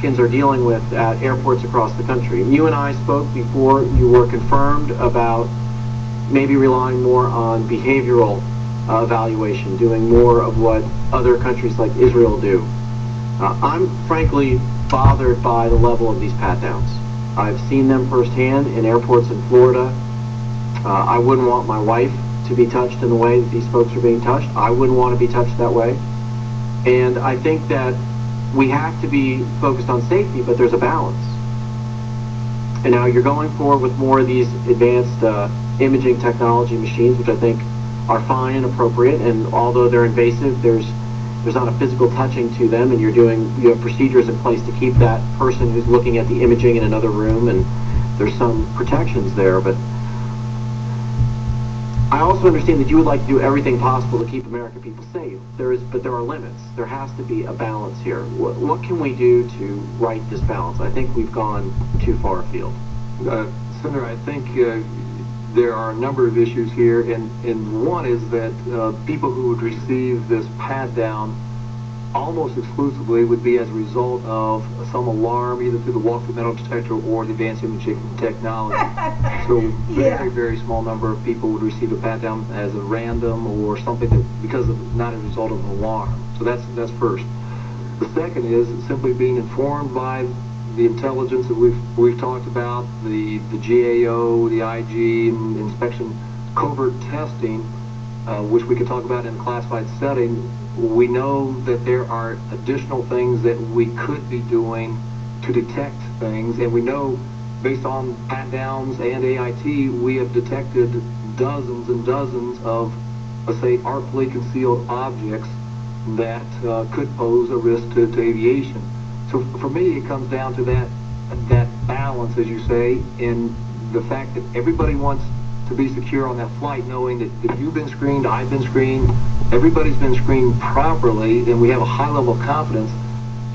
Americans are dealing with at airports across the country. You and I spoke before you were confirmed about maybe relying more on behavioral evaluation, doing more of what other countries like Israel do. I'm frankly bothered by the level of these pat-downs. I've seen them firsthand in airports in Florida. I wouldn't want my wife to be touched in the way that these folks are being touched. I wouldn't want to be touched that way. And I think that we have to be focused on safety, but there's a balance. And now you're going forward with more of these advanced imaging technology machines, which I think are fine and appropriate, and although they're invasive, there's not a physical touching to them, and you have procedures in place to keep that person who's looking at the imaging in another room, and there's some protections there. But I also understand that you would like to do everything possible to keep American people safe. But there are limits. There has to be a balance here. What can we do to right this balance? I think we've gone too far afield. Senator, I think there are a number of issues here, and one is that people who would receive this pat-down almost exclusively would be as a result of some alarm, either through the walk-through metal detector or the advanced imaging technology. So very small number of people would receive a pat-down as a random or something that, because of not a result of an alarm. So that's first. The second is simply being informed by the intelligence that we've talked about, the GAO, the IG, inspection, covert testing, which we could talk about in a classified setting. We know that there are additional things that we could be doing to detect things, and we know based on pat-downs and AIT, we have detected dozens and dozens of, let's say, artfully concealed objects that could pose a risk to aviation. So for me, it comes down to that balance, as you say, in the fact that everybody wants to be secure on that flight, knowing that you've been screened, I've been screened, everybody's been screened properly, and we have a high level of confidence,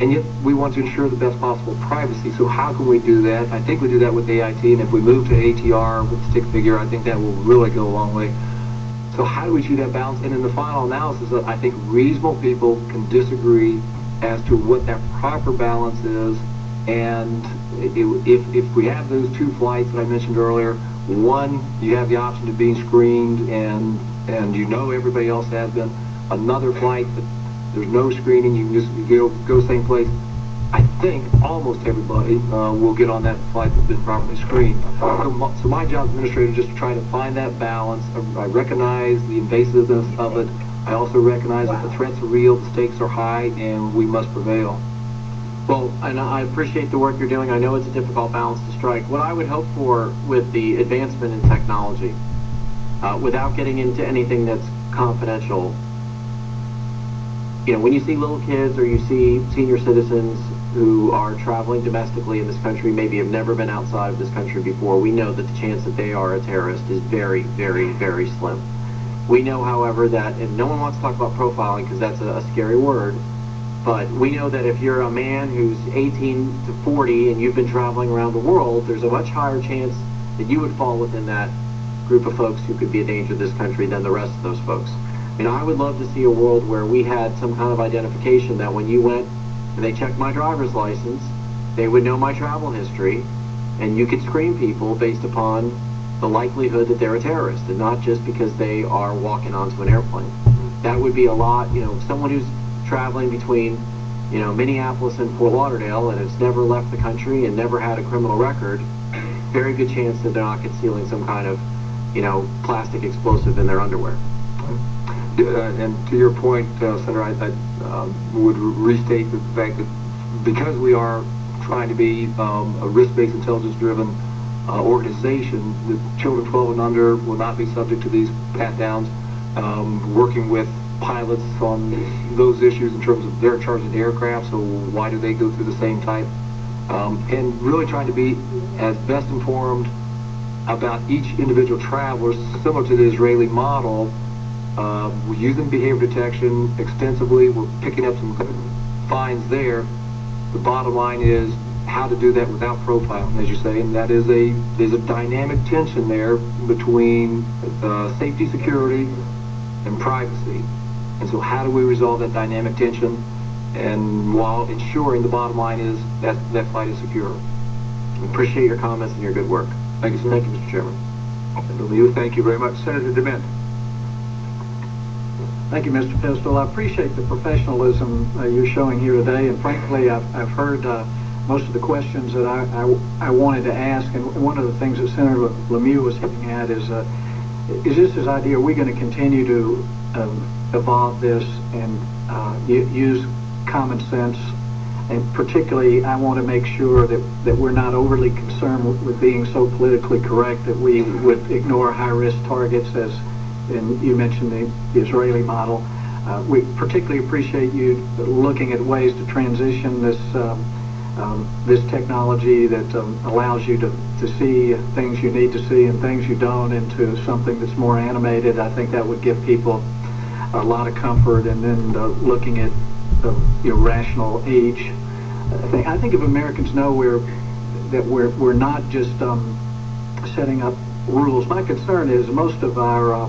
and yet we want to ensure the best possible privacy. So how can we do that? I think we do that with AIT, and if we move to ATR with stick figure, I think that will really go a long way. So how do we achieve that balance? And in the final analysis, I think reasonable people can disagree as to what that proper balance is, and if we have those two flights that I mentioned earlier, one, you have the option of being screened, and you know everybody else has been. Another flight that there's no screening, you can just go same place. I think almost everybody will get on that flight that's been properly screened. So my job as administrator is just to try to find that balance. I recognize the invasiveness of it. I also recognize that the threats are real, the stakes are high, and we must prevail. Well, and I appreciate the work you're doing. I know it's a difficult balance to strike. What I would hope for with the advancement in technology, without getting into anything that's confidential, you know, when you see little kids or you see senior citizens who are traveling domestically in this country, maybe have never been outside of this country before, we know that the chance that they are a terrorist is very, very, very slim. We know, however, that, and no one wants to talk about profiling because that's a scary word, but we know that if you're a man who's 18 to 40 and you've been traveling around the world, there's a much higher chance that you would fall within that group of folks who could be a danger to this country than the rest of those folks. You know, I would love to see a world where we had some kind of identification that when you went and they checked my driver's license, they would know my travel history, and you could screen people based upon the likelihood that they're a terrorist, and not just because they are walking onto an airplane. That would be a lot, you know, someone who's traveling between, you know, Minneapolis and Fort Lauderdale and has never left the country and never had a criminal record, very good chance that they're not concealing some kind of, you know, plastic explosive in their underwear. And to your point, Senator, I would restate the fact that because we are trying to be a risk-based, intelligence-driven organization, the children 12 and under will not be subject to these pat-downs. Working with pilots on those issues in terms of their charge of the aircraft, so why do they go through the same type? And really trying to be as best informed about each individual traveler, similar to the Israeli model. We're using behavior detection extensively. We're picking up some good finds there. The bottom line is how to do that without profiling, as you say, and that is there's a dynamic tension there between safety, security, and privacy. And so how do we resolve that dynamic tension? and while ensuring the bottom line is that that flight is secure. Appreciate your comments and your good work. Thank you, sir. Thank you, Mr. Chairman. Lemieux, thank you very much. Senator DeMint. Thank you, Mr. Pistol. I appreciate the professionalism you're showing here today, and frankly, I've heard most of the questions that I wanted to ask, and one of the things that Senator Lemieux was hitting at is this his idea, are we going to continue to evolve this and use common sense? And particularly, I want to make sure that we're not overly concerned with being so politically correct that we would ignore high-risk targets, as and you mentioned the Israeli model. We particularly appreciate you looking at ways to transition this technology that allows you to see things you need to see and things you don't into something that's more animated. I think that would give people a lot of comfort. And then looking at rational age. I think if Americans know we're not just setting up rules. My concern is most of our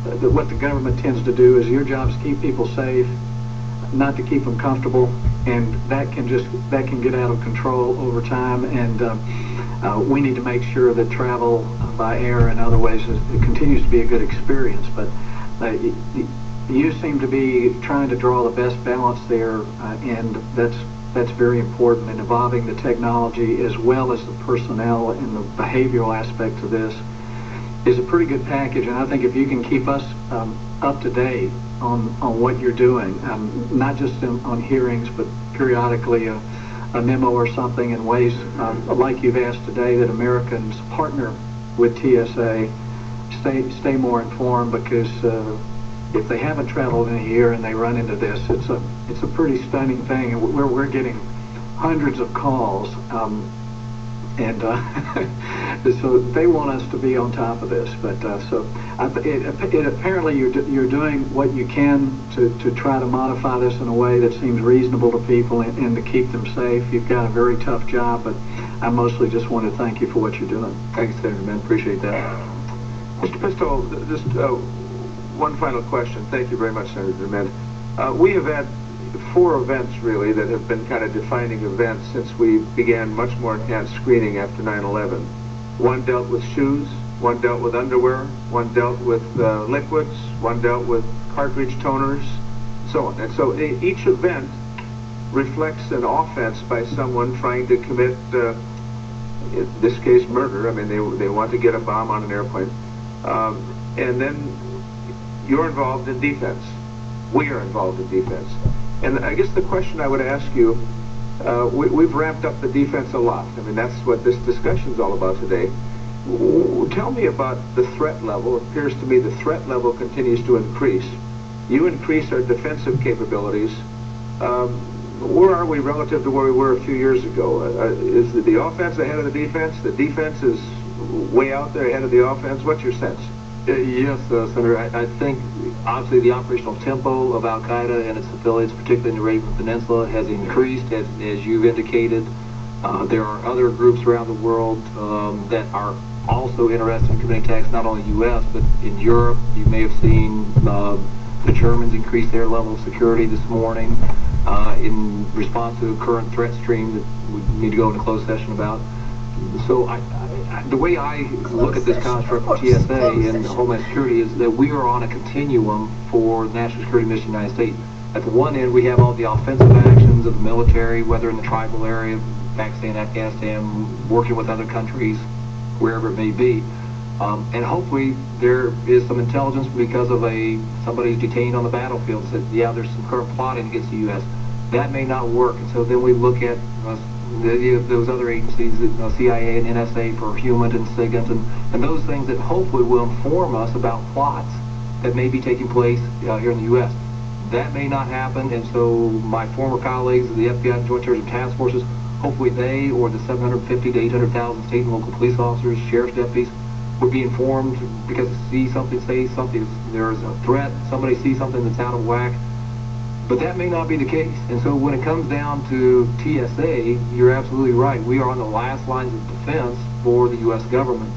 what the government tends to do is your job is to keep people safe, not to keep them comfortable, and that can get out of control over time. And we need to make sure that travel by air and other ways it continues to be a good experience. But you seem to be trying to draw the best balance there, and that's very important. And evolving the technology as well as the personnel and the behavioral aspect of this is a pretty good package. And I think if you can keep us up to date on what you're doing, not just on hearings, but periodically a memo or something in ways like you've asked today, that Americans partner with TSA, stay more informed, because if they haven't traveled in a year and they run into this, it's a pretty stunning thing. And we're getting hundreds of calls, and so they want us to be on top of this. But apparently you're doing what you can to try to modify this in a way that seems reasonable to people and to keep them safe. You've got a very tough job, but I mostly just want to thank you for what you're doing. Thanks, Senator DeMint. Appreciate that. Mr. Pistol, just one final question. Thank you very much, Senator DeMint. We have had 4 events, really, that have been kind of defining events since we began much more enhanced screening after 9/11. One dealt with shoes, one dealt with underwear, one dealt with liquids, one dealt with cartridge toners, so on. And so each event reflects an offense by someone trying to commit, in this case, murder. I mean, they want to get a bomb on an airplane. And then you're involved in defense. We are involved in defense. And I guess the question I would ask you, we've ramped up the defense a lot. I mean, that's what this discussion is all about today. Tell me about the threat level. It appears to me the threat level continues to increase. You increase our defensive capabilities. Where are we relative to where we were a few years ago? Is the offense ahead of the defense? The defense is way out there ahead of the offense? What's your sense? Yes, Senator. I think obviously the operational tempo of Al-Qaeda and its affiliates, particularly in the Arabian Peninsula, has increased, as you've indicated. There are other groups around the world that are also interested in committing attacks, not only U.S., but in Europe. You may have seen the Germans increase their level of security this morning in response to a current threat stream that we need to go into closed session about. So the way I look at this construct of TSA and Homeland Security is that we are on a continuum for the national security mission of the United States. At the one end, we have all the offensive actions of the military, whether in the tribal area, Pakistan, Afghanistan, working with other countries, wherever it may be. And hopefully there is some intelligence because of somebody's detained on the battlefield that said, yeah, there's some current plotting against the U.S. That may not work. And so then we look at those other agencies, CIA and NSA for HUMINT and SIGINT, and those things that hopefully will inform us about plots that may be taking place here in the U.S. That may not happen, and so my former colleagues of the FBI and Joint Terrorism Task Forces, hopefully they or the 750 to 800,000 state and local police officers, sheriff's deputies, would be informed because see something, say something, there's a threat, somebody sees something that's out of whack. But that may not be the case. And so when it comes down to TSA, you're absolutely right. We are on the last lines of defense for the U.S. government.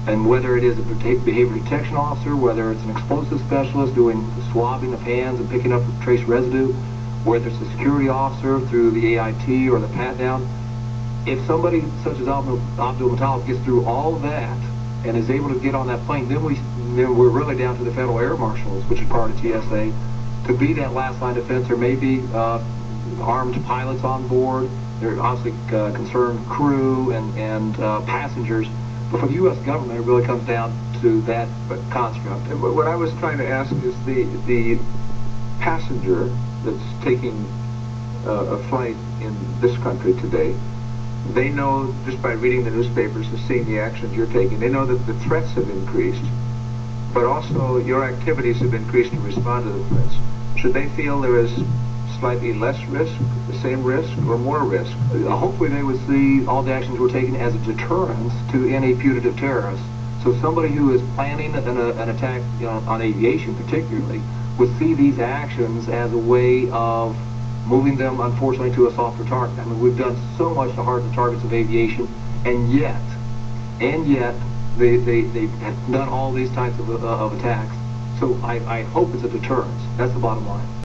And whether it is a behavior detection officer, whether it's an explosive specialist doing swabbing of hands and picking up trace residue, whether it's the security officer through the AIT or the pat-down. If somebody such as Abdul Muttalib gets through all of that and is able to get on that plane, then we're really down to the Federal Air Marshals, which is part of TSA, to be that last line defense. There may be armed pilots on board. There are obviously concerned crew and passengers. But for the U.S. government, it really comes down to that construct. And what I was trying to ask is the passenger that's taking a flight in this country today, they know just by reading the newspapers and seeing the actions you're taking, they know that the threats have increased, but also your activities have increased to respond to the threats. Should they feel there is slightly less risk, the same risk, or more risk? Hopefully they would see all the actions we're taking as a deterrent to any putative terrorists. So somebody who is planning an attack on aviation particularly would see these actions as a way of moving them, unfortunately, to a softer target. I mean, we've done so much to harden the targets of aviation, and yet, they have done all these types of attacks. So I hope it's a deterrence. That's the bottom line.